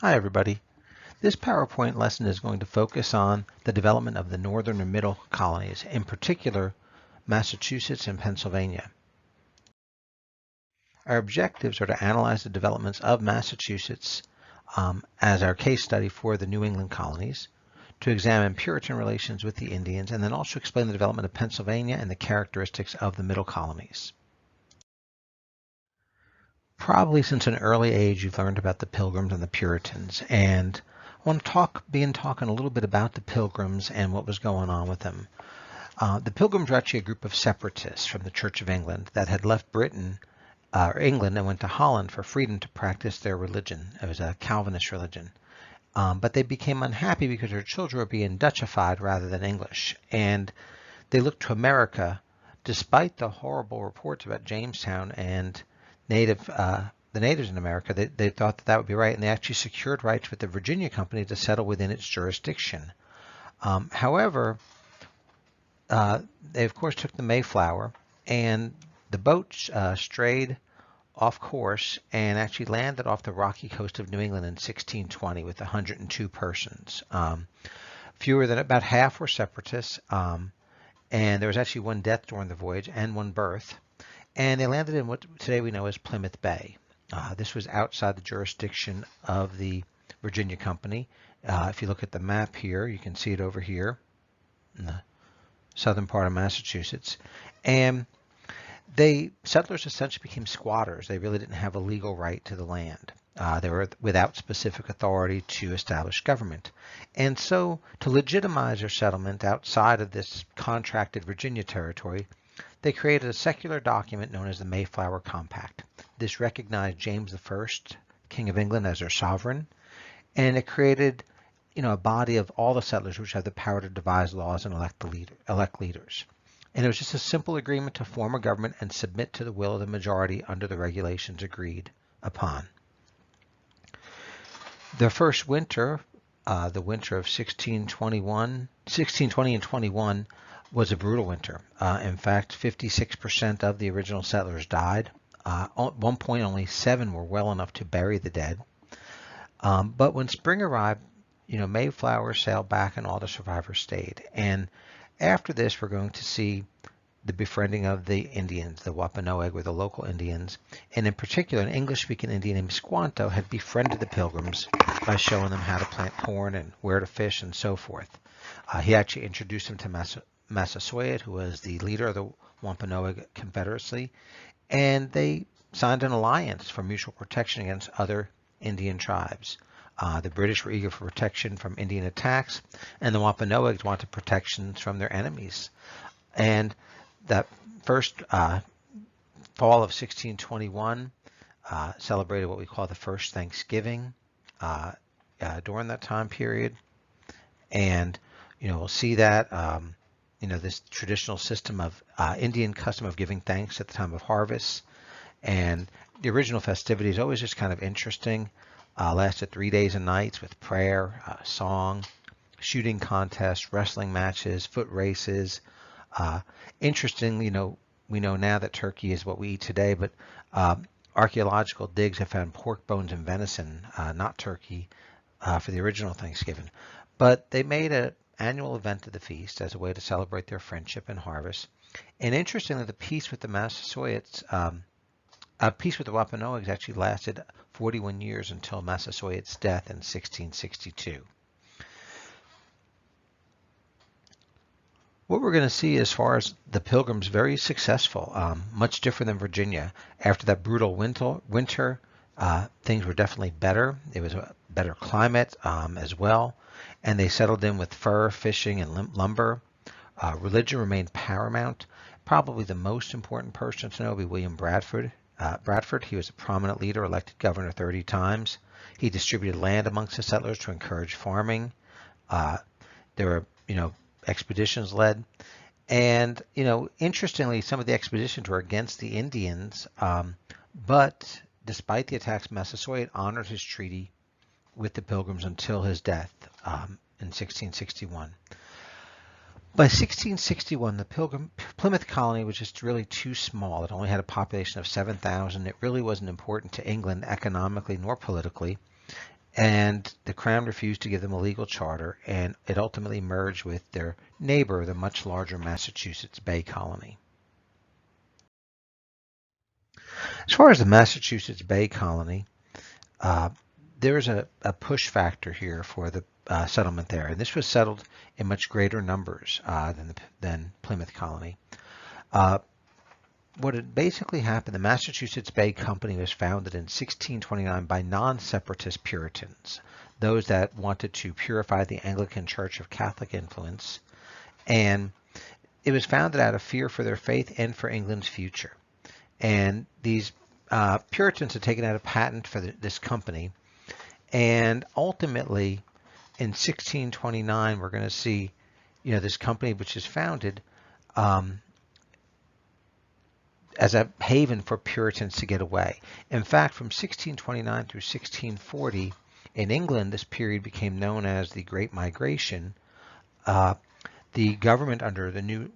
Hi everybody. This PowerPoint lesson is going to focus on the development of the northern and middle colonies, in particular Massachusetts and Pennsylvania. Our objectives are to analyze the developments of Massachusetts as our case study for the New England colonies, to examine Puritan relations with the Indians, and then also explain the development of Pennsylvania and the characteristics of the middle colonies. Probably since an early age you've learned about the Pilgrims and the Puritans, and I want to begin talking a little bit about the Pilgrims and what was going on with them. The Pilgrims were actually a group of separatists from the Church of England that had left Britain or England and went to Holland for freedom to practice their religion. It was a Calvinist religion. But they became unhappy because their children were being Dutchified rather than English, and they looked to America, despite the horrible reports about Jamestown and the natives in America. They thought that would be right, and they actually secured rights with the Virginia Company to settle within its jurisdiction. However, they of course took the Mayflower, and the boat strayed off course and actually landed off the rocky coast of New England in 1620 with 102 persons. Fewer than about half were separatists, and there was actually one death during the voyage and one birth. And they landed in what today we know as Plymouth Bay. This was outside the jurisdiction of the Virginia Company. If you look at the map here, you can see it over here in the southern part of Massachusetts. And settlers essentially became squatters. They really didn't have a legal right to the land. They were without specific authority to establish government. And so to legitimize their settlement outside of this contracted Virginia territory, they created a secular document known as the Mayflower Compact. This recognized James I, King of England, as their sovereign, and it created, a body of all the settlers which had the power to devise laws and elect leaders. And it was just a simple agreement to form a government and submit to the will of the majority under the regulations agreed upon. Their first winter, the winter of 1620 and 21, was a brutal winter. In fact, 56% of the original settlers died. At one point, only 7 were well enough to bury the dead. But when spring arrived, Mayflower sailed back and all the survivors stayed. And after this, we're going to see the befriending of the Indians. The Wampanoag were the local Indians. And in particular, an English-speaking Indian named Squanto had befriended the Pilgrims by showing them how to plant corn and where to fish and so forth. He actually introduced them to Massasoit, who was the leader of the Wampanoag Confederacy, and they signed an alliance for mutual protection against other Indian tribes. The British were eager for protection from Indian attacks, and the Wampanoags wanted protections from their enemies. And that first fall of 1621 celebrated what we call the first Thanksgiving during that time period. And, we'll see that this traditional system of Indian custom of giving thanks at the time of harvest. And the original festivities, always just kind of interesting, lasted 3 days and nights with prayer, song, shooting contests, wrestling matches, foot races. Interestingly, we know now that turkey is what we eat today, but archaeological digs have found pork bones and venison, not turkey, for the original Thanksgiving. But they made an annual event of the feast as a way to celebrate their friendship and harvest. And interestingly, the peace with the Massasoits, peace with the Wampanoags actually lasted 41 years until Massasoit's death in 1662. What we're going to see as far as the Pilgrims, very successful, much different than Virginia. After that brutal winter, things were definitely better. It was a better climate as well. And they settled in with fur, fishing, and lumber. Religion remained paramount. Probably the most important person to know would be William Bradford. He was a prominent leader, elected governor 30 times. He distributed land amongst the settlers to encourage farming. There were, expeditions led. And, interestingly, some of the expeditions were against the Indians, but despite the attacks, Massasoit honored his treaty with the Pilgrims until his death in 1661. By 1661, the Plymouth colony was just really too small. It only had a population of 7,000. It really wasn't important to England economically nor politically. and the Crown refused to give them a legal charter, and it ultimately merged with their neighbor, the much larger Massachusetts Bay Colony. As far as the Massachusetts Bay Colony, there's a push factor here for the settlement there, and this was settled in much greater numbers than Plymouth Colony. What had basically happened, the Massachusetts Bay Company was founded in 1629 by non-separatist Puritans, those that wanted to purify the Anglican Church of Catholic influence, and it was founded out of fear for their faith and for England's future. And these Puritans had taken out a patent for this company, and ultimately in 1629 we're going to see, this company which is founded as a haven for Puritans to get away. In fact, from 1629 through 1640 in England, this period became known as the Great Migration. The government under the new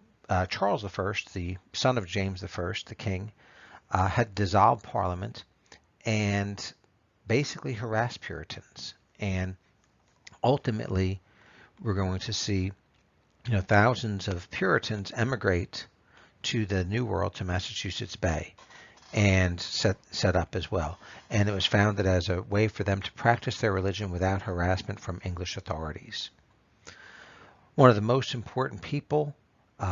Charles I, the son of James I, the king, had dissolved Parliament and basically harassed Puritans. And ultimately, we're going to see, thousands of Puritans emigrate to the New World, to Massachusetts Bay, and set up as well. And it was founded as a way for them to practice their religion without harassment from English authorities. One of the most important people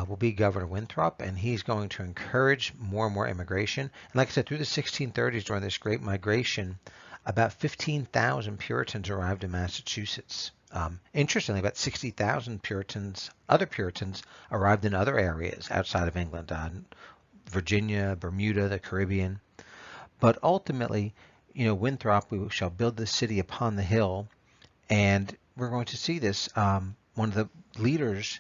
will be Governor Winthrop, and he's going to encourage more and more immigration. And like I said, through the 1630s, during this Great Migration, about 15,000 Puritans arrived in Massachusetts. Interestingly, about 60,000 other Puritans arrived in other areas outside of England, Virginia, Bermuda, the Caribbean. But ultimately, Winthrop, we shall build this city upon the hill, and we're going to see this, one of the leaders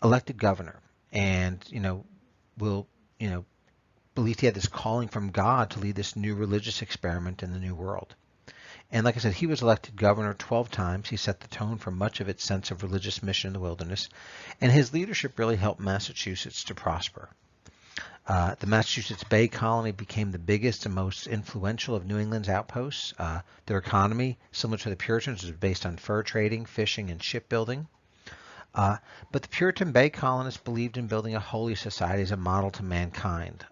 elected governor, and, will, believed he had this calling from God to lead this new religious experiment in the New World. And like I said, he was elected governor 12 times. He set the tone for much of its sense of religious mission in the wilderness. And his leadership really helped Massachusetts to prosper. The Massachusetts Bay Colony became the biggest and most influential of New England's outposts. Their economy, similar to the Puritans, was based on fur trading, fishing, and shipbuilding. But the Puritan Bay colonists believed in building a holy society as a model to mankind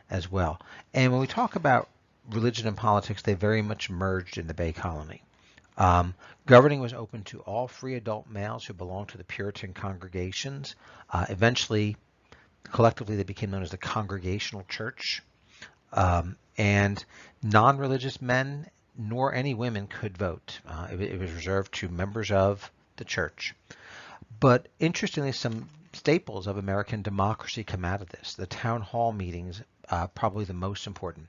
as well. And when we talk about religion and politics, they very much merged in the Bay Colony. Governing was open to all free adult males who belonged to the Puritan congregations. Eventually, collectively, they became known as the Congregational Church. And non-religious men nor any women could vote. It was reserved to members of the church. But interestingly, some staples of American democracy come out of this. The town hall meetings, probably the most important.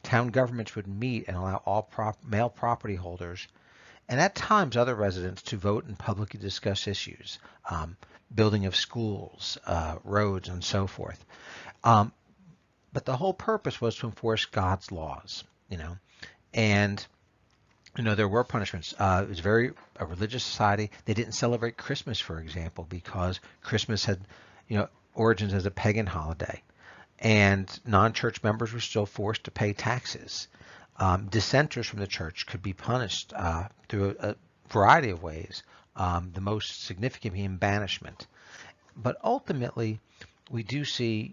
Town governments would meet and allow all male property holders, and at times other residents, to vote and publicly discuss issues, building of schools, roads, and so forth. But the whole purpose was to enforce God's laws, and there were punishments. It was a religious society. They didn't celebrate Christmas, for example, because Christmas had, origins as a pagan holiday. And non-church members were still forced to pay taxes. Dissenters from the church could be punished through a variety of ways, the most significant being banishment. But ultimately, we do see,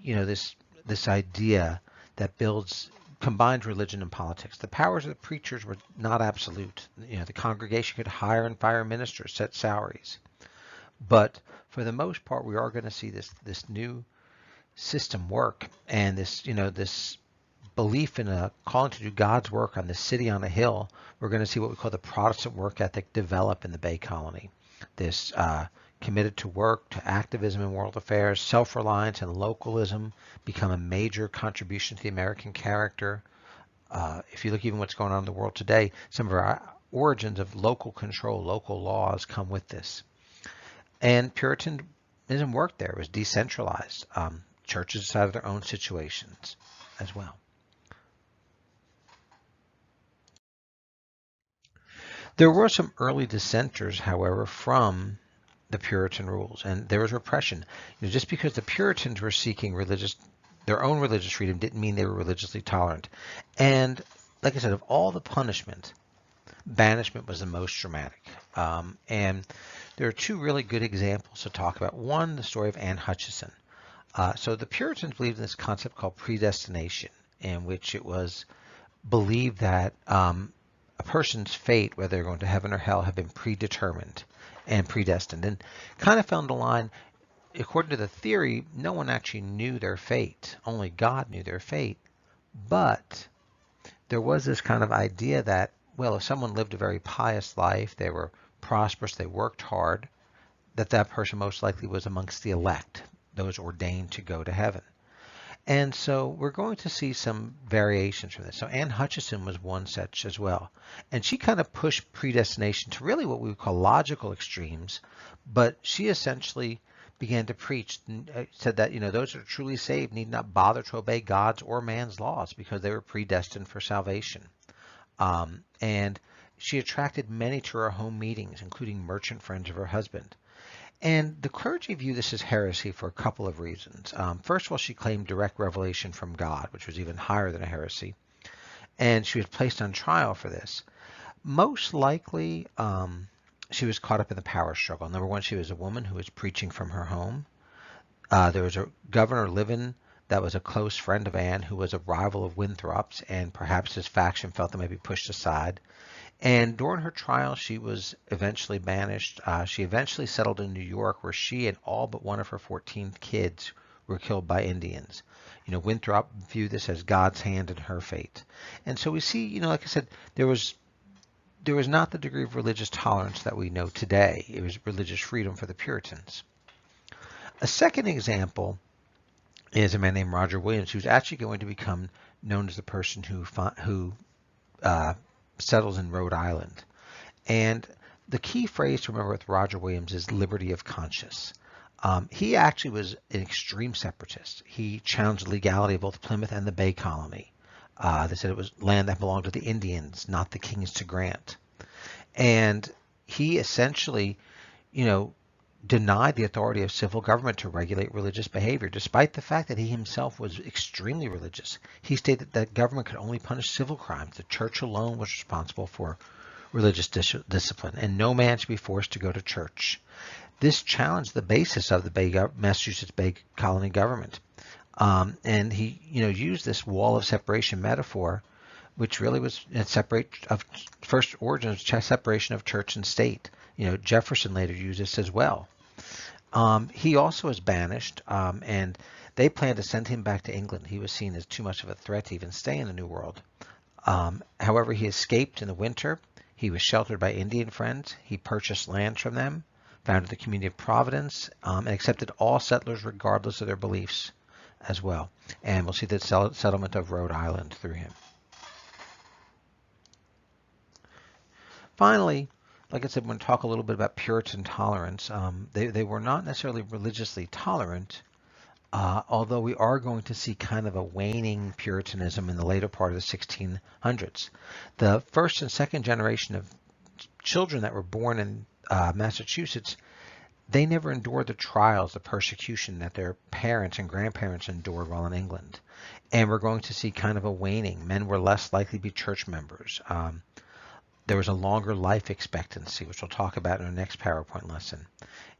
this idea that builds combined religion and politics. The powers of the preachers were not absolute. The congregation could hire and fire ministers, set salaries. But for the most part, we are going to see this new system work, and this belief in a calling to do God's work on this city on a hill. We're going to see what we call the Protestant work ethic develop in the Bay Colony. This committed to work, to activism in world affairs, self-reliance and localism become a major contribution to the American character. If you look even what's going on in the world today, some of our origins of local control, local laws come with this. And Puritanism worked there. It was decentralized. Churches decided their own situations as well. There were some early dissenters, however, from the Puritan rules, and there was repression. Just because the Puritans were seeking their own religious freedom didn't mean they were religiously tolerant. And like I said, of all the punishment, banishment was the most dramatic. And there are two really good examples to talk about. One, the story of Anne Hutchinson. So the Puritans believed in this concept called predestination, in which it was believed that a person's fate, whether they're going to heaven or hell, had been predetermined and predestined. And kind of fell into line, according to the theory, no one actually knew their fate. Only God knew their fate. But there was this kind of idea that, well, if someone lived a very pious life, they were prosperous, they worked hard, that person most likely was amongst the elect, those ordained to go to heaven. And so we're going to see some variations from this. So Anne Hutchinson was one such as well. And she kind of pushed predestination to really what we would call logical extremes, but she essentially began to preach, said that, those who are truly saved need not bother to obey God's or man's laws because they were predestined for salvation. And she attracted many to her home meetings, including merchant friends of her husband. And the clergy view this as heresy for a couple of reasons. First of all, she claimed direct revelation from God, which was even higher than a heresy. And she was placed on trial for this. Most likely, she was caught up in the power struggle. Number one, she was a woman who was preaching from her home. There was a governor living that was a close friend of Anne, who was a rival of Winthrop's, and perhaps his faction felt they might be pushed aside. And during her trial, she was eventually banished. She eventually settled in New York, where she and all but one of her 14 kids were killed by Indians. Winthrop viewed this as God's hand in her fate. And so we see, like I said, there was not the degree of religious tolerance that we know today. It was religious freedom for the Puritans. A second example is a man named Roger Williams, who's actually going to become known as the person who settles in Rhode Island. And the key phrase to remember with Roger Williams is liberty of conscience. He actually was an extreme separatist. He challenged the legality of both Plymouth and the Bay Colony. They said it was land that belonged to the Indians, not the kings to grant. And he essentially, denied the authority of civil government to regulate religious behavior, despite the fact that he himself was extremely religious. He stated that government could only punish civil crimes. The church alone was responsible for religious discipline, and no man should be forced to go to church. This challenged the basis of the Massachusetts Bay Colony government. And he, used this wall of separation metaphor, which really was first origins separation of church and state. Jefferson later used this as well. He also was banished, and they planned to send him back to England. He was seen as too much of a threat to even stay in the New World. However, he escaped in the winter. He was sheltered by Indian friends. He purchased land from them, founded the community of Providence, and accepted all settlers regardless of their beliefs as well. And we'll see the settlement of Rhode Island through him. Finally, like I said, we're going to talk a little bit about Puritan tolerance. They were not necessarily religiously tolerant, although we are going to see kind of a waning Puritanism in the later part of the 1600s. The first and second generation of children that were born in Massachusetts, they never endured the trials, the persecution that their parents and grandparents endured while in England. And we're going to see kind of a waning. Men were less likely to be church members. There was a longer life expectancy, which we'll talk about in our next PowerPoint lesson.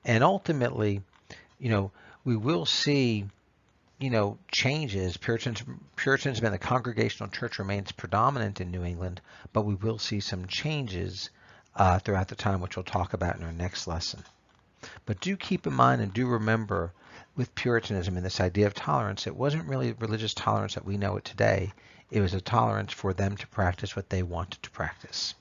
And ultimately, we will see, changes. Puritanism and the Congregational Church remains predominant in New England, but we will see some changes throughout the time, which we'll talk about in our next lesson. But do keep in mind and do remember, with Puritanism and this idea of tolerance, it wasn't really religious tolerance that we know it today. It was a tolerance for them to practice what they wanted to practice.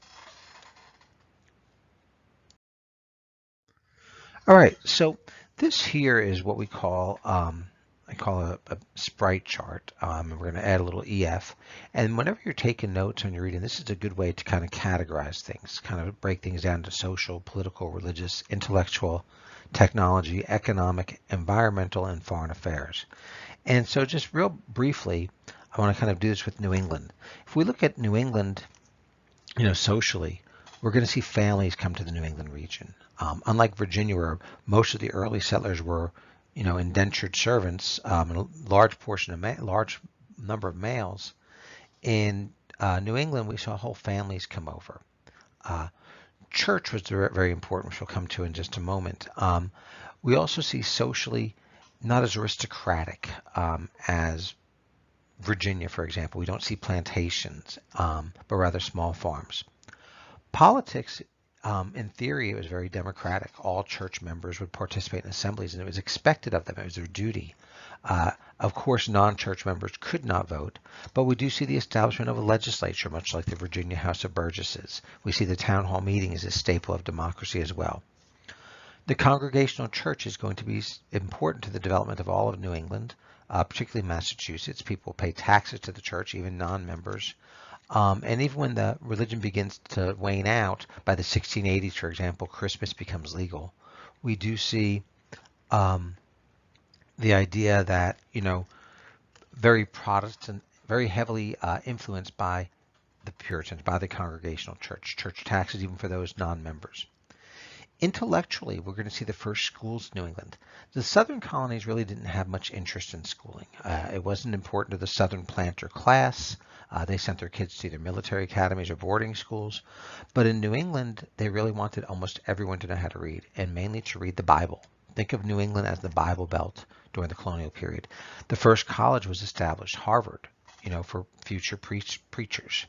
All right, so this here is what we call, I call a Sprite Chart. We're going to add a little EF. And whenever you're taking notes when you're reading, this is a good way to kind of categorize things, kind of break things down to social, political, religious, intellectual, technology, economic, environmental, and foreign affairs. And so just real briefly, I want to kind of do this with New England. If we look at New England, socially, we're going to see families come to the New England region. Unlike Virginia, where most of the early settlers were, indentured servants, and a large number of males, in New England, we saw whole families come over. Church was very important, which we'll come to in just a moment. We also see socially not as aristocratic as Virginia, for example. We don't see plantations, but rather small farms. Politics, in theory, it was very democratic. All church members would participate in assemblies, and it was expected of them. It was their duty. Of course, non-church members could not vote, but we do see the establishment of a legislature, much like the Virginia House of Burgesses. We see the town hall meeting as a staple of democracy as well. The Congregational Church is going to be important to the development of all of New England, particularly Massachusetts. People pay taxes to the church, even non-members. And even when the religion begins to wane out, by the 1680s, for example, Christmas becomes legal. We do see the idea that, very Protestant, very heavily influenced by the Puritans, by the Congregational Church, church taxes even for those non-members. Intellectually, we're going to see the first schools in New England. The southern colonies really didn't have much interest in schooling. It wasn't important to the southern planter class. They sent their kids to either military academies or boarding schools. But in New England, they really wanted almost everyone to know how to read, and mainly to read the Bible. Think of New England as the Bible Belt during the colonial period. The first college was established, Harvard, for future preachers.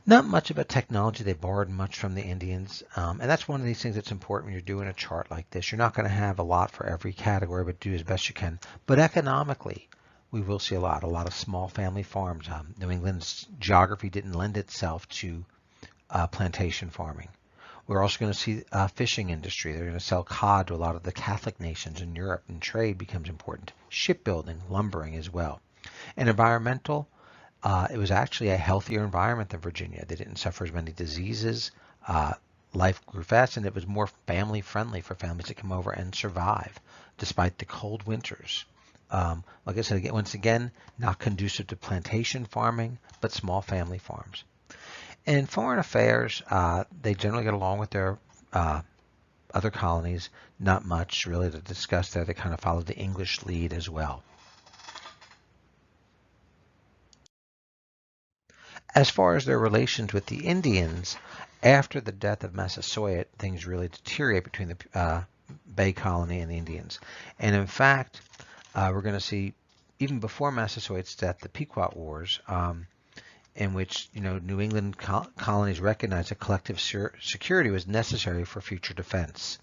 Not much about technology. They borrowed much from the Indians. And that's one of these things that's important when you're doing a chart like this. You're not going to have a lot for every category, but do as best you can. But economically, we will see a lot of small family farms. New England's geography didn't lend itself to plantation farming. We're also going to see a fishing industry. They're going to sell cod to a lot of the Catholic nations in Europe, and trade becomes important. Shipbuilding, lumbering as well. And environmental, it was actually a healthier environment than Virginia. They didn't suffer as many diseases. Life grew fast, and it was more family friendly for families to come over and survive despite the cold winters. Like I said, once again, not conducive to plantation farming, but small family farms. In foreign affairs, they generally get along with their other colonies. Not much really to discuss there. They kind of followed the English lead as well. As far as their relations with the Indians, after the death of Massasoit, things really deteriorate between the Bay Colony and the Indians. And in fact, we're going to see, even before Massasoit's death, the Pequot Wars, in which New England colonies recognized that collective security was necessary for future defense.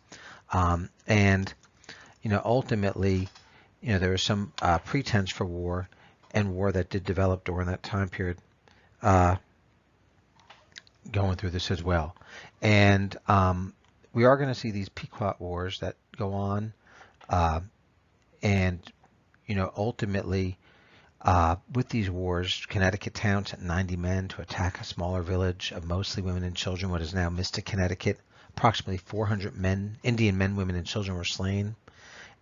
And ultimately, there was some pretense for war, and war that did develop during that time period. Going through this as well. And we are going to see these Pequot Wars that go on, and ultimately with these wars, Connecticut town sent 90 men to attack a smaller village of mostly women and children, what is now Mystic, Connecticut. Approximately 400 Indian men, women, and children were slain.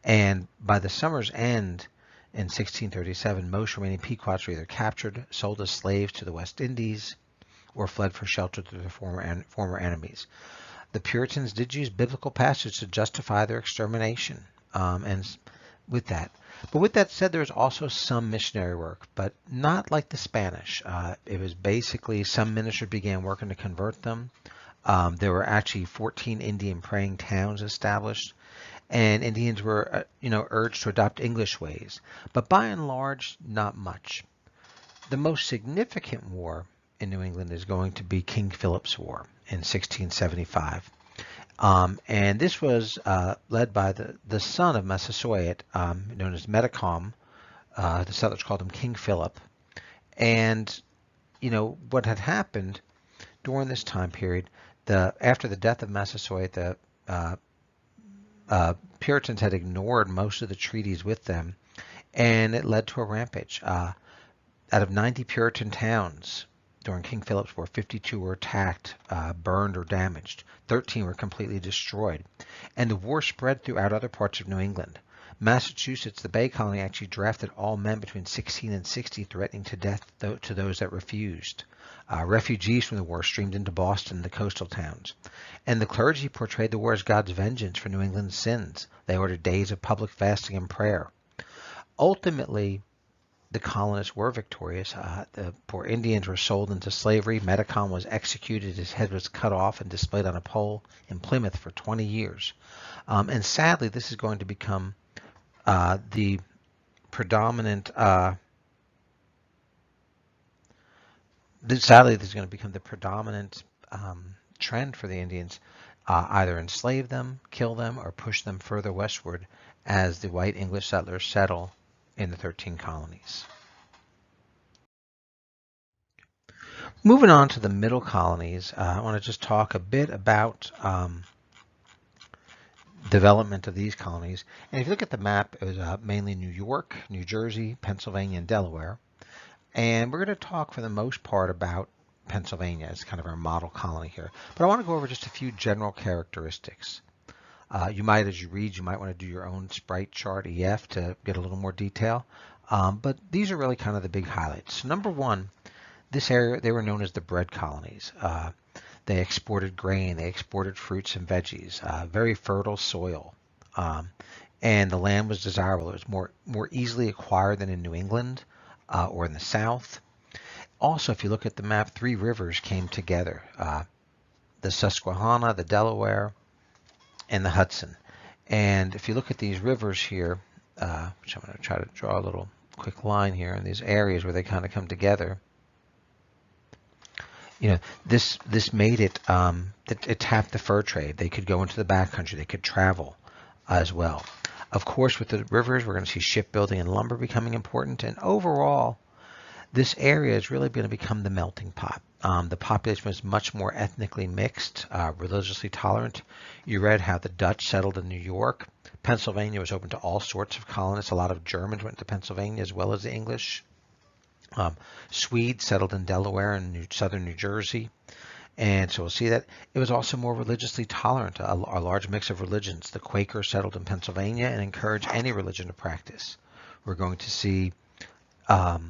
And by the summer's end, in 1637, most remaining Pequots were either captured, sold as slaves to the West Indies, or fled for shelter to their former enemies. The Puritans did use biblical passages to justify their extermination, and with that. But with that said, there was also some missionary work, but not like the Spanish. It was basically some ministers began working to convert them. There were actually 14 Indian praying towns established. And Indians were, urged to adopt English ways. But by and large, not much. The most significant war in New England is going to be King Philip's War in 1675. And this was led by the son of Massasoit, known as Metacom. The settlers called him King Philip. And, what had happened during this time period, after the death of Massasoit, the Puritans had ignored most of the treaties with them, and it led to a rampage. Out of 90 Puritan towns during King Philip's War, 52 were attacked, burned, or damaged. 13 were completely destroyed. And the war spread throughout other parts of New England. Massachusetts, the Bay Colony, actually drafted all men between 16 and 60, threatening to death to those that refused. Refugees from the war streamed into Boston and the coastal towns. And the clergy portrayed the war as God's vengeance for New England's sins. They ordered days of public fasting and prayer. Ultimately, the colonists were victorious. The poor Indians were sold into slavery. Metacom was executed. His head was cut off and displayed on a pole in Plymouth for 20 years. And sadly, this is going to become the predominant. Sadly, this is going to become the predominant trend for the Indians. Either enslave them, kill them, or push them further westward as the white English settlers settle in the 13 colonies. Moving on to the middle colonies, I want to just talk a bit about development of these colonies. And if you look at the map, it was mainly New York, New Jersey, Pennsylvania, and Delaware. And we're going to talk for the most part about Pennsylvania as kind of our model colony here. But I want to go over just a few general characteristics. You might, as you read, you might want to do your own Sprite Chart EF to get a little more detail. But these are really kind of the big highlights. So number one, this area, they were known as the bread colonies. They exported grain, they exported fruits and veggies, very fertile soil. And the land was desirable. It was more easily acquired than in New England or in the South. Also, if you look at the map, 3 rivers came together. The Susquehanna, the Delaware, and the Hudson. And if you look at these rivers here, which I'm going to try to draw a little quick line here in these areas where they kind of come together, you know, this made it, it tapped the fur trade. They could go into the backcountry. They could travel as well. Of course, with the rivers, we're going to see shipbuilding and lumber becoming important. And overall, this area is really going to become the melting pot. The population was much more ethnically mixed, religiously tolerant. You read how the Dutch settled in New York. Pennsylvania was open to all sorts of colonists. A lot of Germans went to Pennsylvania as well as the English. Swedes settled in Delaware and southern New Jersey. And so we'll see that it was also more religiously tolerant, a large mix of religions. The Quakers settled in Pennsylvania and encouraged any religion to practice. We're going to see, overall,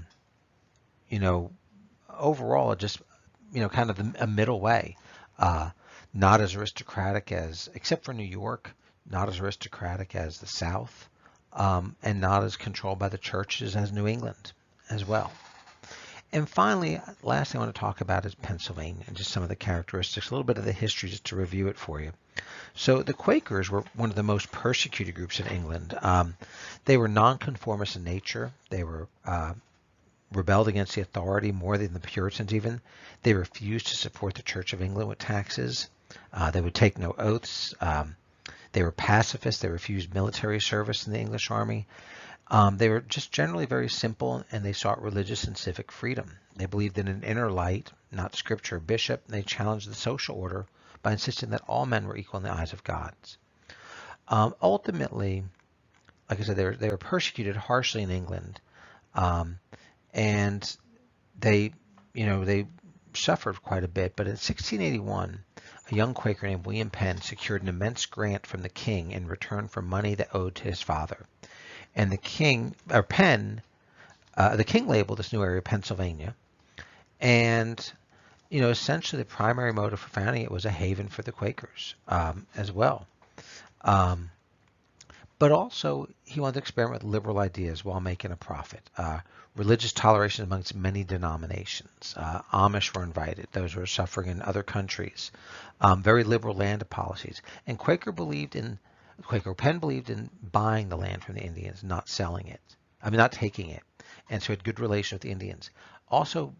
just, kind of a middle way. Not as aristocratic as, except for New York, not as aristocratic as the South, and not as controlled by the churches as New England as well. And finally, last thing I want to talk about is Pennsylvania and just some of the characteristics, a little bit of the history just to review it for you. So the Quakers were one of the most persecuted groups in England. They were nonconformist in nature. They were rebelled against the authority more than the Puritans even. They refused to support the Church of England with taxes. They would take no oaths. They were pacifists. They refused military service in the English army. They were just generally very simple, and they sought religious and civic freedom. They believed in an inner light, not scripture or bishop, and they challenged the social order by insisting that all men were equal in the eyes of God. Ultimately, like I said, they were persecuted harshly in England, and they suffered quite a bit. But in 1681, a young Quaker named William Penn secured an immense grant from the king in return for money that owed to his father. And the king labeled this new area Pennsylvania, and essentially the primary motive for founding it was a haven for the Quakers as well. But also he wanted to experiment with liberal ideas while making a profit. Religious toleration amongst many denominations. Amish were invited; those who were suffering in other countries. Very liberal land policies, and Penn believed in buying the land from the Indians, not selling it. Not taking it. And so had good relations with the Indians. Also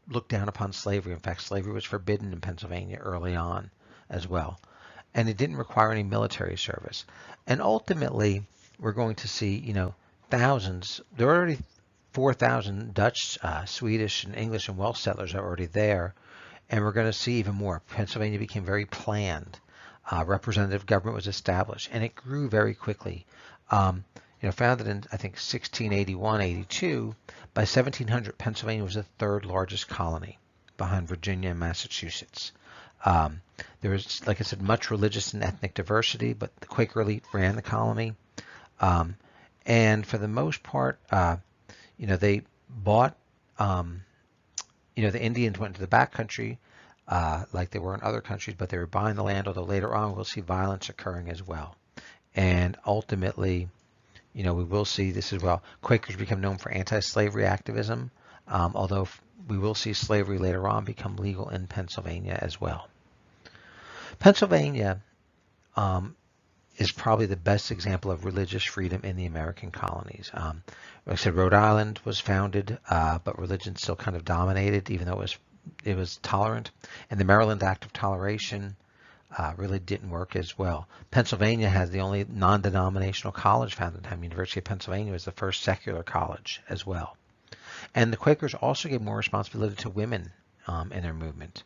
looked down upon slavery. In fact, slavery was forbidden in Pennsylvania early on as well. And it didn't require any military service. And ultimately, we're going to see, thousands. There are already 4,000 Dutch, Swedish, and English and Welsh settlers are already there. And we're going to see even more. Pennsylvania became very planned. Representative government was established, and it grew very quickly. Founded in, I think, 1681-82, by 1700, Pennsylvania was the 3rd largest colony behind Virginia and Massachusetts. There was, like I said, much religious and ethnic diversity, but the Quaker elite ran the colony. And for the most part, they bought, the Indians went into the backcountry, like they were in other countries, but they were buying the land, although later on we'll see violence occurring as well. And ultimately, We will see this as well. Quakers become known for anti-slavery activism, although we will see slavery later on become legal in Pennsylvania as well. Pennsylvania is probably the best example of religious freedom in the American colonies. Like I said, Rhode Island was founded, but religion still kind of dominated, even though it was tolerant. And the Maryland Act of Toleration really didn't work as well. Pennsylvania has the only non-denominational college founded at the time. University of Pennsylvania was the first secular college as well. And the Quakers also gave more responsibility to women in their movement,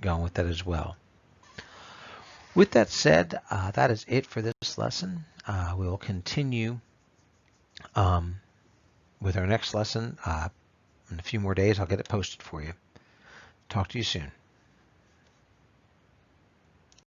going with that as well. With that said, that is it for this lesson. We will continue with our next lesson in a few more days. I'll get it posted for you. Talk to you soon.